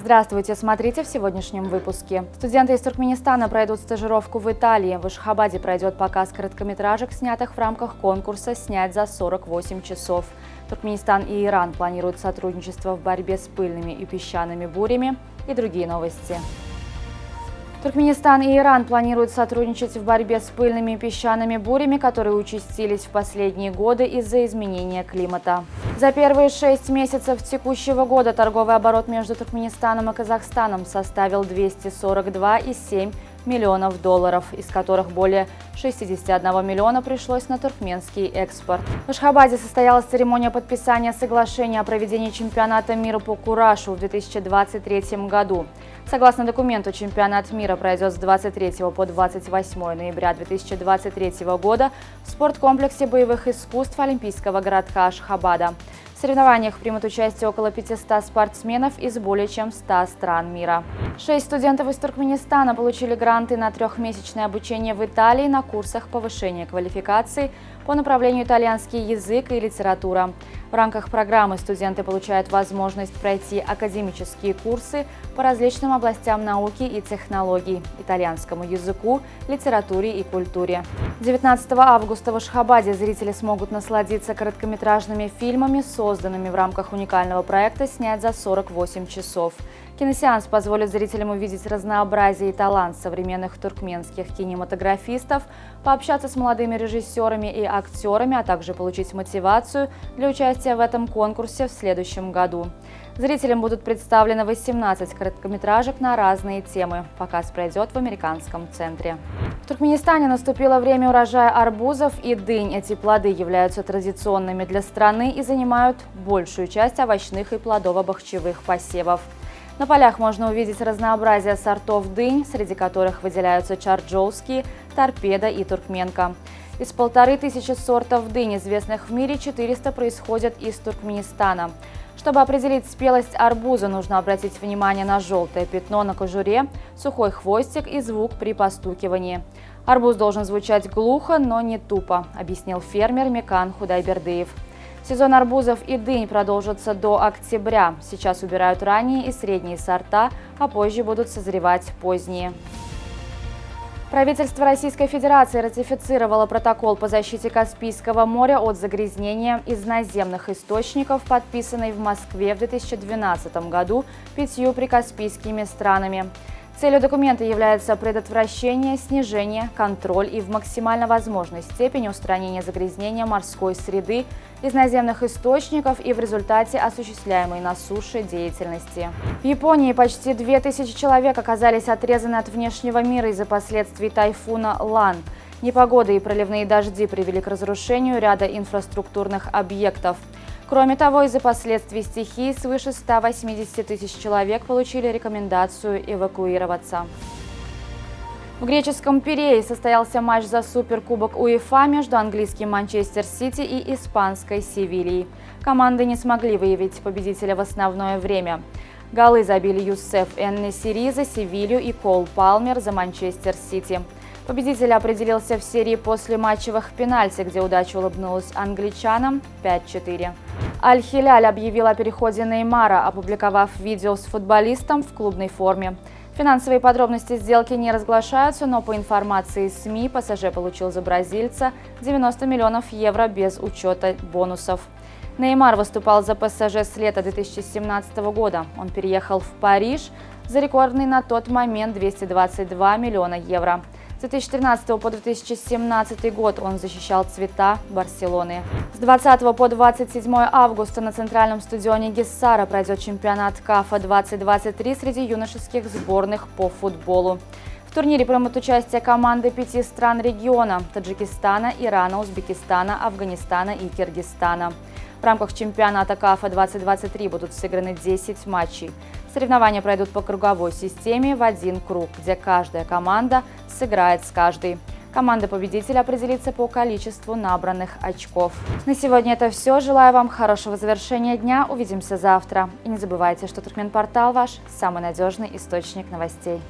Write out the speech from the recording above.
Здравствуйте, смотрите в сегодняшнем выпуске. Студенты из Туркменистана пройдут стажировку в Италии. В Ашхабаде пройдет показ короткометражек, снятых в рамках конкурса «Снять за 48 часов». Туркменистан и Иран планируют сотрудничество в борьбе с пыльными и песчаными бурями и другие новости. Туркменистан и Иран планируют сотрудничать в борьбе с пыльными и песчаными бурями, которые участились в последние годы из-за изменения климата. За первые 6 месяцев текущего года торговый оборот между Туркменистаном и Казахстаном составил 242,7 миллионов долларов, из которых более 61 миллиона пришлось на туркменский экспорт. В Ашхабаде состоялась церемония подписания соглашения о проведении чемпионата мира по курашу в 2023 году. Согласно документу, чемпионат мира пройдет с 23 по 28 ноября 2023 года в спорткомплексе боевых искусств Олимпийского городка Ашхабада. В соревнованиях примут участие около 500 спортсменов из более чем 100 стран мира. 6 студентов из Туркменистана получили гранты на трехмесячное обучение в Италии на курсах повышения квалификации по направлению итальянский язык и литература. В рамках программы студенты получают возможность пройти академические курсы по различным областям науки и технологий, итальянскому языку, литературе и культуре. 19 августа в Ашхабаде зрители смогут насладиться короткометражными фильмами, созданными в рамках уникального проекта «Снять за 48 часов». Киносеанс позволит зрителям увидеть разнообразие и талант современных туркменских кинематографистов, пообщаться с молодыми режиссерами и актерами, а также получить мотивацию для участия в этом конкурсе в следующем году. Зрителям будут представлены 18 короткометражек на разные темы. Показ пройдет в американском центре. В Туркменистане наступило время урожая арбузов и дынь. Эти плоды являются традиционными для страны и занимают большую часть овощных и плодово-бахчевых посевов. На полях можно увидеть разнообразие сортов дынь, среди которых выделяются чарджоуские, торпеда и туркменка. Из 1500 сортов дынь, известных в мире, 400 происходят из Туркменистана. Чтобы определить спелость арбуза, нужно обратить внимание на желтое пятно на кожуре, сухой хвостик и звук при постукивании. Арбуз должен звучать глухо, но не тупо, объяснил фермер Мекан Худайбердиев. Сезон арбузов и дынь продолжится до октября. Сейчас убирают ранние и средние сорта, а позже будут созревать поздние. Правительство Российской Федерации ратифицировало протокол по защите Каспийского моря от загрязнения из наземных источников, подписанный в Москве в 2012 году 5 прикаспийскими странами. Целью документа является предотвращение, снижение, контроль и в максимально возможной степени устранение загрязнения морской среды из наземных источников и в результате осуществляемой на суше деятельности. В Японии почти 2000 человек оказались отрезаны от внешнего мира из-за последствий тайфуна Лан. Непогода и проливные дожди привели к разрушению ряда инфраструктурных объектов. Кроме того, из-за последствий стихии свыше 180 тысяч человек получили рекомендацию эвакуироваться. В греческом Пирее состоялся матч за суперкубок УЕФА между английским Манчестер Сити и испанской Севильей. Команды не смогли выявить победителя в основное время. Голы забили Юсеф Эн-Несири за Севилью и Кол Палмер за Манчестер Сити. Победитель определился в серии после матчевых пенальти, где удача улыбнулась англичанам 5-4. Аль-Хиляль объявил о переходе Неймара, опубликовав видео с футболистом в клубной форме. Финансовые подробности сделки не разглашаются, но по информации СМИ ПСЖ получил за бразильца 90 миллионов евро без учета бонусов. Неймар выступал за ПСЖ с лета 2017 года. Он переехал в Париж за рекордный на тот момент 222 миллиона евро. С 2013 по 2017 год он защищал цвета Барселоны. С 20 по 27 августа на центральном стадионе Гиссара пройдет чемпионат КАФА 2023 среди юношеских сборных по футболу. В турнире примут участие команды 5 стран региона – Таджикистана, Ирана, Узбекистана, Афганистана и Киргизстана. В рамках чемпионата КАФА 2023 будут сыграны 10 матчей. Соревнования пройдут по круговой системе в один круг, где каждая команда сыграет с каждой. Команда победителя определится по количеству набранных очков. На сегодня это все. Желаю вам хорошего завершения дня. Увидимся завтра. И не забывайте, что Туркменпортал ваш самый надежный источник новостей.